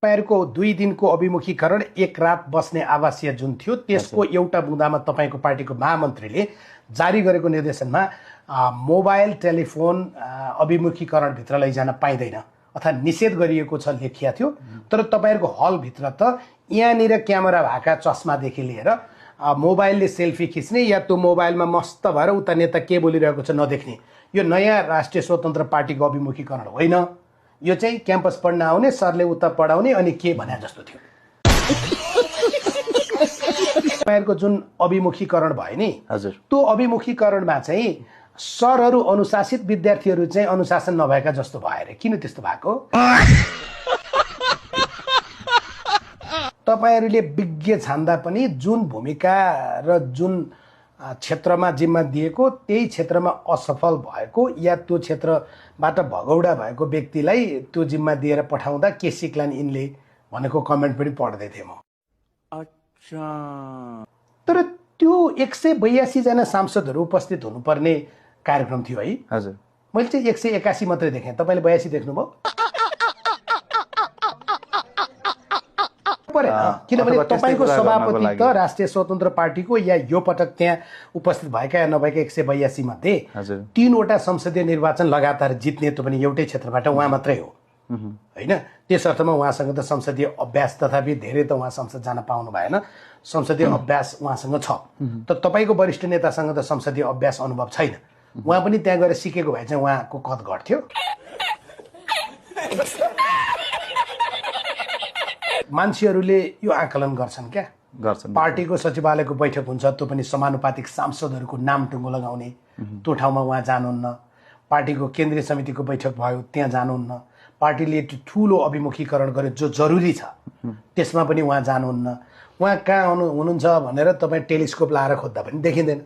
तपाईहरुको 2 दिनको अभिमुखीकरण एक रात बस्ने आवासीय जुन थियो त्यसको एउटा बुँदामा तपाईको पार्टीको महामन्त्रीले जारी गरेको निर्देशनमा मोबाइल टेलिफोन अभिमुखीकरण भित्र लैजान पाइदैन अथवा निषेध गरिएको छ लेखिया थियो। तर तपाईहरुको हल भित्र त यहाँनिर क्यामेरा भएका चस्मादेखि लिएर मोबाइलले सेल्फी खिच्ने या त्यो मोबाइलमा मस्त भएर उता नेता के बोलिरहेको छ नदेख्ने यो नयाँ राष्ट्रिय स्वतन्त्र पार्टीको अभिमुखीकरण होइन। यो चाहिँ क्याम्पस पढ्न आउने सरले उता पढाउने अनि के भने जस्तो थियो। तपाईहरुको जुन अभिमुखीकरण भयो नि हजुर, त्यो अभिमुखीकरणमा चाहिँ सरहरू अनुशासित विद्यार्थीहरू चाहिँ अनुशासन नभएका जस्तो भयो रे। किन त्यस्तो भएको? तपाईहरुले विज्ञ छान्दा पनि जुन भूमिका र जुन क्षेत्रमा जिम्मा दिएको त्यही क्षेत्रमा असफल भएको या त्यो क्षेत्रबाट भगौडा भएको व्यक्तिलाई त्यो जिम्मा दिएर पठाउँदा के सिक्लान् यिनले भनेको कमेन्ट पनि पढ्दै थिएँ म। अच्छा, तर त्यो 182 जना सांसदहरू उपस्थित हुनुपर्ने कार्यक्रम थियो है। हजुर, मैले चाहिँ 181 मात्रै देखेँ। तपाईले 82 देख्नुभयो? परेन, किनभने तपाईको सभापति त राष्ट्रिय स्वतन्त्र पार्टीको या यो पटक त्यहाँ उपस्थित भएका या नभएका 182 मध्ये 3 वटा संसदीय निर्वाचन लगातार जित्ने त्यो पनि एउटै क्षेत्रबाट उहाँ मात्रै हो हैन। त्यस अर्थमा उहाँसँग त संसदीय अभ्यास तथापि धेरै त उहाँ संसद जान पाउनु भएन। संसदीय अभ्यास उहाँसँग छ। तर तपाईको वरिष्ठ नेतासँग त संसदीय अभ्यास अनुभव छैन। उहाँ पनि त्यहाँ गएर सिकेको भए चाहिँ उहाँको कद घट्थ्यो। मान्छेहरूले यो आकलन गर्छन् क्या, पार्टीको सचिवालयको बैठक हुन्छ त्यो पनि समानुपातिक सांसदहरूको नाम टुङ्गो लगाउने, त्यो ठाउँमा उहाँ जानुहुन्न। पार्टीको केन्द्रीय समितिको बैठक भयो त्यहाँ जानुहुन्न। पार्टीले ठुलो अभिमुखीकरण गर्यो जो जरुरी छ त्यसमा पनि उहाँ जानुहुन्न। उहाँ कहाँ हुनुहुन्छ भनेर तपाईँ टेलिस्कोप लाएर खोज्दा पनि देखिँदैन।